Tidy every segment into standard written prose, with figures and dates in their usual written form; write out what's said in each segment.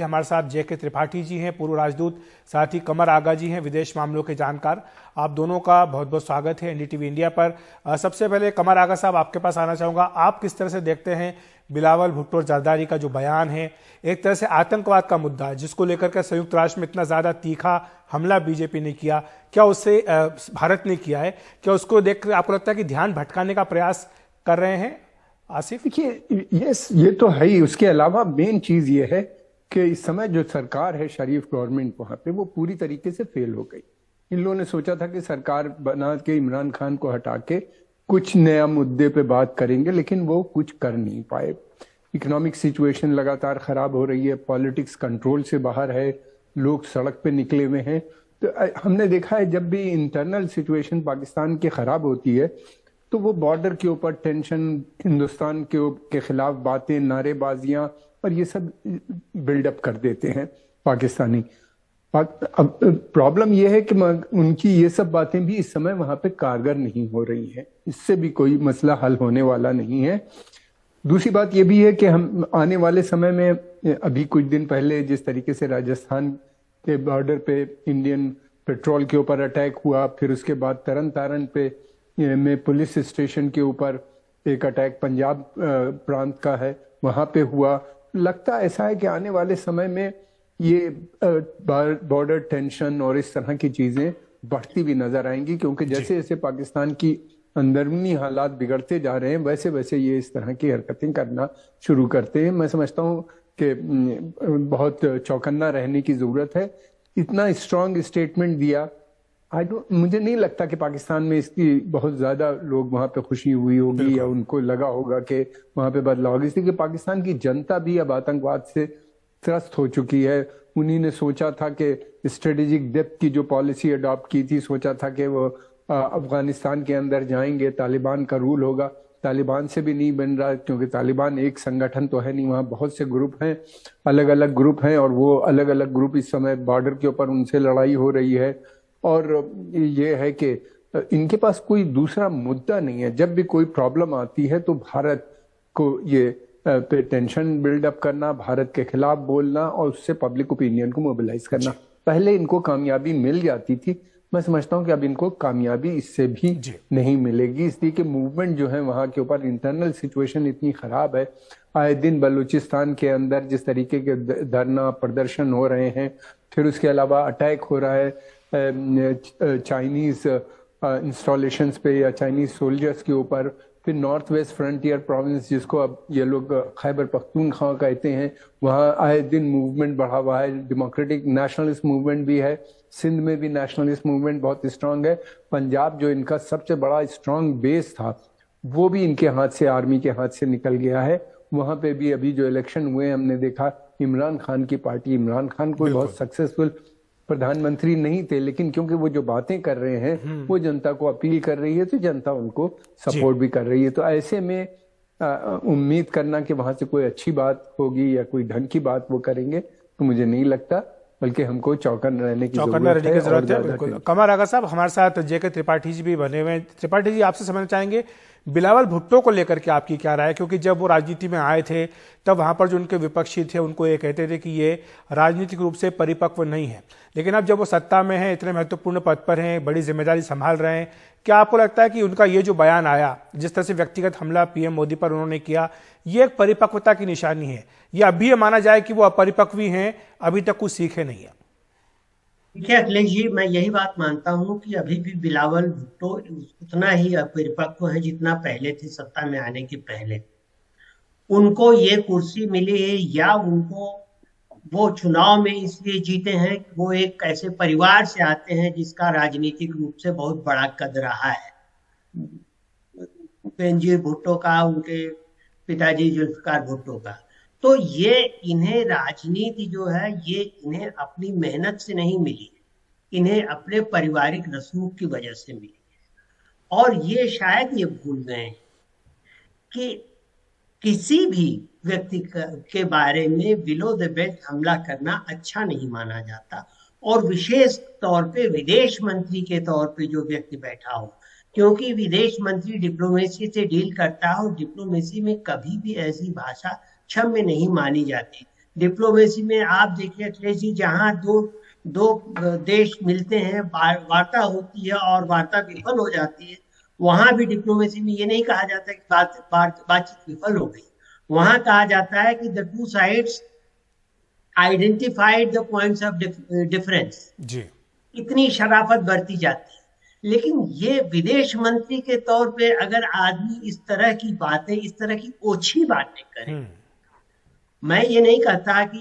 लिए हमारे साथ जेके त्रिपाठी जी हैं, पूर्व राजदूत, साथ ही कमर आगा जी हैं, विदेश मामलों के जानकार। आप दोनों का बहुत बहुत स्वागत है एनडीटीवी इंडिया पर। सबसे पहले कमर आगा साहब, आपके पास आना चाहूंगा। आप किस तरह से देखते हैं बिलावल भुट्टो जरदारी का जो बयान है, एक तरह से आतंकवाद का मुद्दा है जिसको लेकर के संयुक्त राष्ट्र में इतना ज्यादा तीखा हमला बीजेपी ने किया, क्या उससे भारत ने किया है, क्या उसको देखकर आपको लगता है कि ध्यान भटकाने का प्रयास कर रहे हैं आसिफ? देखिए, ये तो है ही। उसके अलावा मेन चीज ये है कि इस समय जो सरकार है, शरीफ गवर्नमेंट वहां पे, वो पूरी तरीके से फेल हो गई। इन लोगों ने सोचा था कि सरकार बना के इमरान खान को हटा के कुछ नया मुद्दे पे बात करेंगे, लेकिन वो कुछ कर नहीं पाए। इकोनॉमिक सिचुएशन लगातार खराब हो रही है, पॉलिटिक्स कंट्रोल से बाहर है, लोग सड़क पे निकले हुए हैं। तो हमने देखा है जब भी इंटरनल सिचुएशन पाकिस्तान की खराब होती है तो वो बॉर्डर के ऊपर टेंशन, हिंदुस्तान के खिलाफ बातें, नारेबाजियां और ये सब बिल्डअप कर देते हैं पाकिस्तानी। अब प्रॉब्लम ये है कि उनकी ये सब बातें भी इस समय वहां पे कारगर नहीं हो रही हैं। इससे भी कोई मसला हल होने वाला नहीं है। दूसरी बात ये भी है कि हम आने वाले समय में, अभी कुछ दिन पहले जिस तरीके से राजस्थान के बॉर्डर पे इंडियन पेट्रोल के ऊपर अटैक हुआ, फिर उसके बाद तरन तारण पे में पुलिस स्टेशन के ऊपर एक अटैक पंजाब प्रांत का है, वहां पे हुआ। लगता ऐसा है कि आने वाले समय में ये बॉर्डर टेंशन और इस तरह की चीजें बढ़ती भी नजर आएंगी, क्योंकि जैसे जैसे पाकिस्तान की अंदरूनी हालात बिगड़ते जा रहे हैं वैसे वैसे ये इस तरह की हरकतें करना शुरू करते हैं। मैं समझता हूँ कि बहुत चौकन्ना रहने की जरूरत है। इतना स्ट्रांग स्टेटमेंट दिया, मुझे नहीं लगता कि पाकिस्तान में इसकी बहुत ज्यादा लोग वहां पे खुशी हुई होगी या उनको लगा होगा कि वहां पे बदलाव होगा। इसलिए कि पाकिस्तान की जनता भी अब आतंकवाद से त्रस्त हो चुकी है। उन्हीं ने सोचा था कि स्ट्रेटेजिक डेप्थ की जो पॉलिसी अडॉप्ट की थी, सोचा था कि वो अफगानिस्तान के अंदर जाएंगे, तालिबान का रूल होगा। तालिबान से भी नहीं बन रहा, क्योंकि तालिबान एक संगठन तो है नहीं, वहाँ बहुत से ग्रुप हैं, अलग अलग ग्रुप हैं, और वो अलग अलग ग्रुप इस समय बॉर्डर के ऊपर उनसे लड़ाई हो रही है। और ये है कि इनके पास कोई दूसरा मुद्दा नहीं है। जब भी कोई प्रॉब्लम आती है तो भारत को ये पे टेंशन बिल्डअप करना, भारत के खिलाफ बोलना और उससे पब्लिक ओपिनियन को मोबिलाइज करना। पहले इनको कामयाबी मिल जाती थी, मैं समझता हूँ कि अब इनको कामयाबी इससे भी नहीं मिलेगी, इसलिए कि मूवमेंट जो है वहाँ के ऊपर, इंटरनल सिचुएशन इतनी खराब है। आए दिन बलूचिस्तान के अंदर जिस तरीके के धरना प्रदर्शन हो रहे हैं, फिर उसके अलावा अटैक हो रहा है चाइनीज इंस्टॉलेशंस पे या चाइनीज सोल्जर्स के ऊपर, फिर नॉर्थ वेस्ट फ्रंटियर प्रोविंस जिसको अब ये लोग खैबर पख्तूनख्वा कहते हैं, वहाँ आए दिन मूवमेंट बढ़ा हुआ है। डेमोक्रेटिक नेशनलिस्ट मूवमेंट भी है, सिंध में भी नेशनलिस्ट मूवमेंट बहुत स्ट्रांग है। पंजाब जो इनका सबसे बड़ा स्ट्रांग बेस था वो भी इनके हाथ से, आर्मी के हाथ से निकल गया है। वहां पे भी अभी जो इलेक्शन हुए हमने देखा, इमरान खान की पार्टी, इमरान खान कोई बहुत सक्सेसफुल प्रधानमंत्री नहीं थे, लेकिन क्योंकि वो जो बातें कर रहे हैं वो जनता को अपील कर रही है, तो जनता उनको सपोर्ट भी कर रही है। तो ऐसे में उम्मीद करना कि वहां से कोई अच्छी बात होगी या कोई ढंग की बात वो करेंगे, तो मुझे नहीं लगता, बल्कि हमको चौकन्ना रहने की जरूरत है। बिल्कुल। कमर आगा साहब, हमारे साथ जेके त्रिपाठी जी भी बने हुए हैं। त्रिपाठी जी, आपसे समझना चाहेंगे बिलावल भुट्टो को लेकर के आपकी क्या राय है, क्योंकि जब वो राजनीति में आए थे तब वहां पर जो उनके विपक्षी थे उनको ये कहते थे कि ये राजनीतिक रूप से परिपक्व नहीं है, लेकिन अब जब वो सत्ता में है, इतने महत्वपूर्ण पद पर हैं, बड़ी जिम्मेदारी संभाल रहे हैं, क्या आपको लगता है कि उनका ये जो बयान आया, जिस तरह से व्यक्तिगत हमला पीएम मोदी पर उन्होंने किया, ये एक परिपक्वता की निशानी है, या अभी ये माना जाए कि वो अपरिपक्व हैं, अभी तक कुछ सीखे नहीं है? देखिए अखिलेश जी, मैं यही बात मानता हूं कि अभी भी बिलावल भुट्टो उतना ही अपरिपक्व है जितना पहले थे, सत्ता में आने के पहले। उनको ये कुर्सी मिली है या उनको वो चुनाव में इसलिए जीते हैं कि वो एक ऐसे परिवार से आते हैं जिसका राजनीतिक रूप से बहुत बड़ा कद रहा है। बेनजीर भुट्टो का, उनके पिताजी जुल्फिकार भुट्टो का। तो ये इन्हें राजनीति जो है ये इन्हें अपनी मेहनत से नहीं मिली, इन्हें अपने पारिवारिक रसूख की वजह से मिली। और ये शायद ये भूल गए कि किसी भी व्यक्ति के बारे में बिलो द बेल्ट हमला करना अच्छा नहीं माना जाता, और विशेष तौर पे विदेश मंत्री के तौर पे जो व्यक्ति बैठा हो, क्योंकि विदेश मंत्री डिप्लोमेसी से डील करता है और डिप्लोमेसी में कभी भी ऐसी भाषा क्षम्य नहीं मानी जाती डिप्लोमेसी में आप देखिए अखिलेश जी, जहां दो दो देश मिलते हैं, वार्ता होती है और वार्ता विफल हो जाती है, वहां भी डिप्लोमेसी में ये नहीं कहा जाता कि बातचीत विफल हो गई। वहां कहा जाता है कि the two sides identified the points of difference. जी। इतनी शराफत बरती जाती है। लेकिन ये विदेश मंत्री के तौर पे अगर आदमी इस तरह की बातें, इस तरह की ओछी बातें करे, मैं ये नहीं कहता कि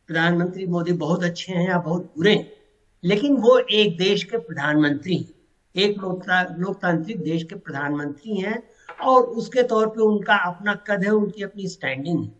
प्रधानमंत्री मोदी बहुत अच्छे हैं या बहुत बुरे हैं, लेकिन वो एक देश के प्रधानमंत्री हैं, एक लोकतांत्रिक देश के प्रधानमंत्री हैं, और उसके तौर पे उनका अपना कद है, उनकी अपनी स्टैंडिंग है।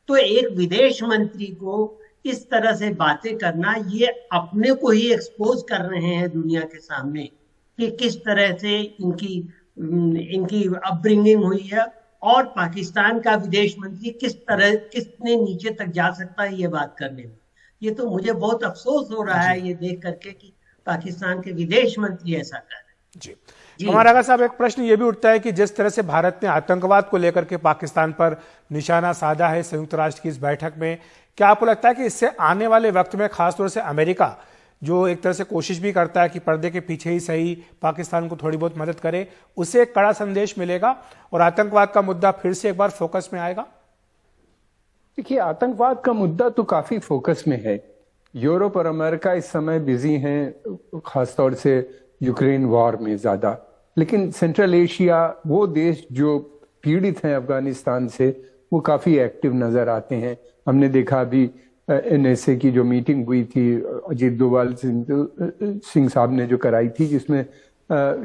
तो एक विदेश मंत्री को इस तरह से बातें करना, ये अपने को ही एक्सपोज कर रहे हैं दुनिया के सामने कि किस तरह से इनकी अपब्रिंगिंग हुई है, और पाकिस्तान का विदेश मंत्री कितने नीचे तक जा सकता है ये बात करने में। ये तो मुझे बहुत अफसोस हो रहा है ये देख करके कि पाकिस्तान के विदेश मंत्री ऐसा कर रहे हैं। जी। हमारा आगा साहब, एक प्रश्न ये भी उठता है कि जिस तरह से भारत ने आतंकवाद को लेकर के पाकिस्तान पर निशाना साधा है संयुक्त राष्ट्र की इस बैठक में, क्या आपको लगता है कि इससे आने वाले वक्त में खासतौर से अमेरिका, जो एक तरह से कोशिश भी करता है कि पर्दे के पीछे ही सही पाकिस्तान को थोड़ी बहुत मदद करे, उसे एक कड़ा संदेश मिलेगा और आतंकवाद का मुद्दा फिर से एक बार फोकस में आएगा? देखिए, आतंकवाद का मुद्दा तो काफी फोकस में है। यूरोप और अमेरिका इस समय बिजी हैं, खासतौर से यूक्रेन वॉर में ज्यादा, लेकिन सेंट्रल एशिया, वो देश जो पीड़ित हैं अफगानिस्तान से, वो काफी एक्टिव नजर आते हैं। हमने देखा अभी NSA की जो मीटिंग हुई थी, अजीत डोभाल सिंह साहब ने जो कराई थी, जिसमें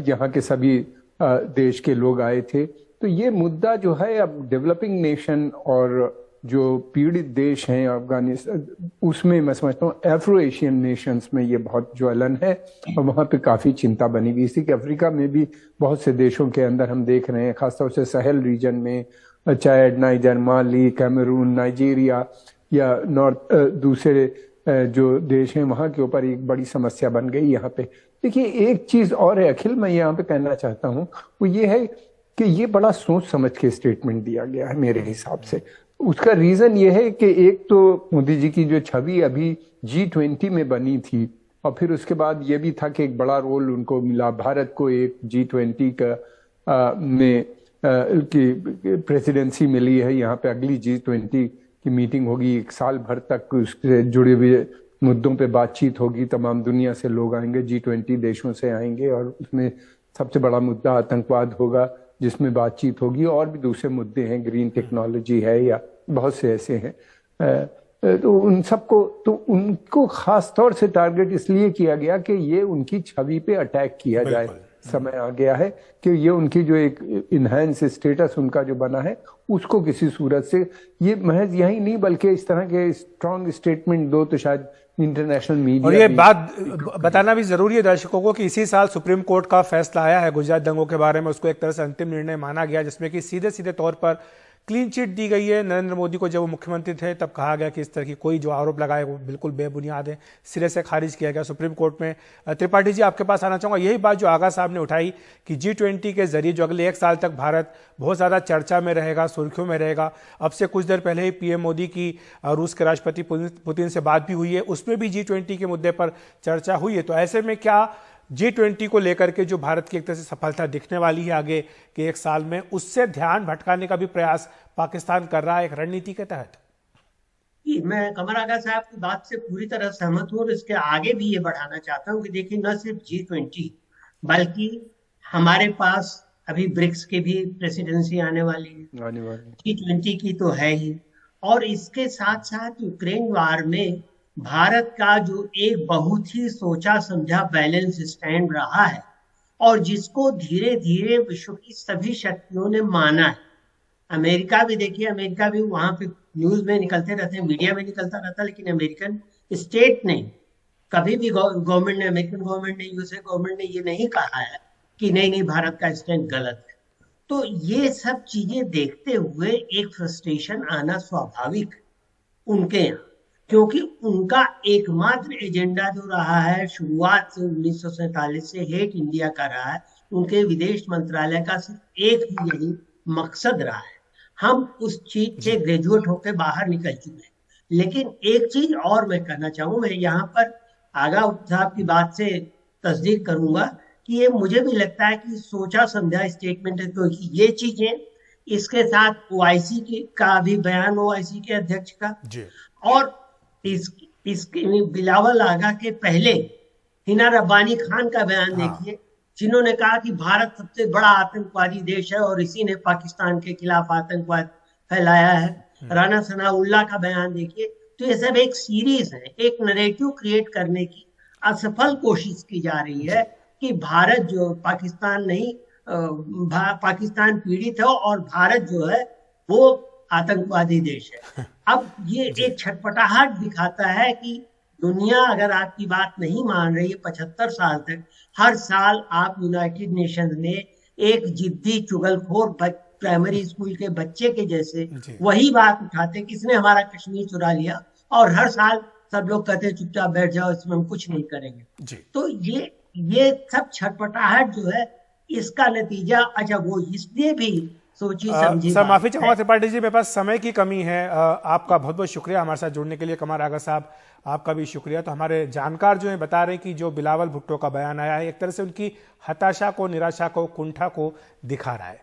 यहाँ के सभी देश के लोग आए थे। तो ये मुद्दा जो है, अब डेवलपिंग नेशन और जो पीड़ित देश हैं अफगानिस्तान, उसमें मैं समझता हूँ अफ्रो एशियन नेशंस में ये बहुत ज्वलन है, और वहाँ पे काफ़ी चिंता बनी हुई थी कि अफ्रीका में भी बहुत से देशों के अंदर हम देख रहे हैं, खासतौर से सहल रीजन में, चाइड, नाइजर, माली, कैमरून, नाइजीरिया या नॉर्थ दूसरे जो देश हैं, वहाँ के ऊपर एक बड़ी समस्या बन गई यहाँ पे। देखिए, एक चीज़ और है अखिल, मैं यहाँ पे कहना चाहता हूँ, वो ये है कि ये बड़ा सोच समझ के स्टेटमेंट दिया गया है मेरे हिसाब से। उसका रीजन ये है कि एक तो मोदी जी की जो छवि अभी G20 में बनी थी, और फिर उसके बाद ये भी था कि एक बड़ा रोल उनको मिला, भारत को एक G20 का में की प्रेसिडेंसी मिली है। यहाँ पे अगली G20 की मीटिंग होगी, 1 साल भर तक उससे जुड़े हुए मुद्दों पे बातचीत होगी, तमाम दुनिया से लोग आएंगे, G20 देशों से आएंगे, और उसमें सबसे बड़ा मुद्दा आतंकवाद होगा, जिसमें बातचीत होगी। और भी दूसरे मुद्दे हैं, ग्रीन टेक्नोलॉजी है, या बहुत से ऐसे हैं। तो उन सबको, तो उनको खास तौर से टारगेट इसलिए किया गया कि ये उनकी छवि पे अटैक किया जाए। समय आ गया है कि ये उनकी जो एक इनहैंस स्टेटस उनका जो बना है, उसको किसी सूरत से, ये महज यही नहीं बल्कि इस तरह के स्ट्रॉन्ग स्टेटमेंट दो तो शायद इंटरनेशनल मीडिया। और ये बात बताना भी जरूरी है दर्शकों को कि इसी साल सुप्रीम कोर्ट का फैसला आया है गुजरात दंगों के बारे में, उसको एक तरह से अंतिम निर्णय माना गया, जिसमें कि सीधे सीधे तौर पर क्लीन चिट दी गई है नरेंद्र मोदी को। जब वो मुख्यमंत्री थे तब कहा गया कि इस तरह की कोई जो आरोप लगाए वो बिल्कुल बेबुनियाद है, सिरे से खारिज किया गया सुप्रीम कोर्ट में। त्रिपाठी जी, आपके पास आना चाहूंगा, यही बात जो आगा साहब ने उठाई कि G20 के जरिए जो अगले 1 साल तक भारत बहुत ज्यादा चर्चा में रहेगा, सुर्खियों में रहेगा। अब से कुछ देर पहले ही PM मोदी की रूस के राष्ट्रपति पुतिन से बात भी हुई है, उसमें भी G20 के मुद्दे पर चर्चा हुई है। तो ऐसे में क्या G20 को लेकर के जो भारत की एक तरह से सफलता दिखने वाली है आगे के 1 साल में, उससे ध्यान भटकाने का भी प्रयास पाकिस्तान कर रहा है एक रणनीति के तहत? मैं कमर आगा साहब की बात से पूरी तरह सहमत हूँ, और इसके आगे भी ये बढ़ाना चाहता हूँ कि देखिए, न सिर्फ G20 बल्कि हमारे पास अभी ब्रिक्स की भी प्रेसिडेंसी आने वाली है, G20 की तो है ही, और इसके साथ साथ यूक्रेन वार में भारत का जो एक बहुत ही सोचा समझा बैलेंस स्टैंड रहा है, और जिसको धीरे धीरे विश्व की सभी शक्तियों ने माना है। अमेरिका भी देखिए, अमेरिका भी वहां पे न्यूज में निकलते रहते हैं, मीडिया में निकलता रहता है, लेकिन अमेरिकन स्टेट ने कभी भी, गवर्नमेंट ने, अमेरिकन गवर्नमेंट ने, USA गवर्नमेंट ने ये नहीं कहा है कि नहीं नहीं भारत का स्टैंड गलत है। तो ये सब चीजें देखते हुए एक फ्रस्ट्रेशन आना स्वाभाविक उनके यहाँ, क्योंकि उनका एकमात्र एजेंडा जो रहा है शुरुआत से 1947 से हेट इंडिया का रहा है। उनके विदेश मंत्रालय का सिर्फ एक ही यही मकसद रहा है। हम उस चीज से ग्रेजुएट होकर बाहर निकल चुके हैं, लेकिन एक चीज और मैं कहना चाहूँ, मैं यहाँ पर आगा साहब की बात से तस्दीक करूंगा कि ये मुझे भी लगता है कि सोचा समझा स्टेटमेंट है, तो ये चीजें इसके साथ ओआईसी का भी बयान, ओआईसी के अध्यक्ष का, जी और इसके बिलावल आगा के पहले हिना रब्बानी खान का बयान देखिए, जिन्होंने कहा कि भारत सबसे बड़ा आतंकवादी देश है और इसी ने पाकिस्तान के खिलाफ आतंकवाद फैलाया है। राना सनाउल्लाह का बयान देखिए। तो ये सब एक सीरीज है, एक नरेटिव क्रिएट करने की असफल कोशिश की जा रही है कि भारत जो पाकिस्तान नहीं, पाकिस्तान पीड़ित है और भारत जो है वो आतंकवादी देश है। अब ये एक छटपटाहट दिखाता है कि दुनिया अगर आपकी बात नहीं मान रही है 75 साल तक, हर साल आप यूनाइटेड नेशंस में एक जिद्दी चुगलखोर प्राइमरी स्कूल के बच्चे के जैसे वही बात उठाते, किसने हमारा कश्मीर चुरा लिया, और हर साल सब लोग कहते चुपचाप बैठ जाओ, इसमें हम कुछ नहीं करेंगे। तो ये सब छटपटाहट जो है, इसका नतीजा, अच्छा वो इसलिए भी सोची समझी सर माफी चाहूंगा त्रिपाठी जी, मेरे पास समय की कमी है। आपका बहुत बहुत शुक्रिया हमारे साथ जुड़ने के लिए। कमर आगा साहब आपका भी शुक्रिया। तो हमारे जानकार जो है बता रहे हैं कि जो बिलावल भुट्टो का बयान आया है एक तरह से उनकी हताशा को, निराशा को, कुंठा को दिखा रहा है।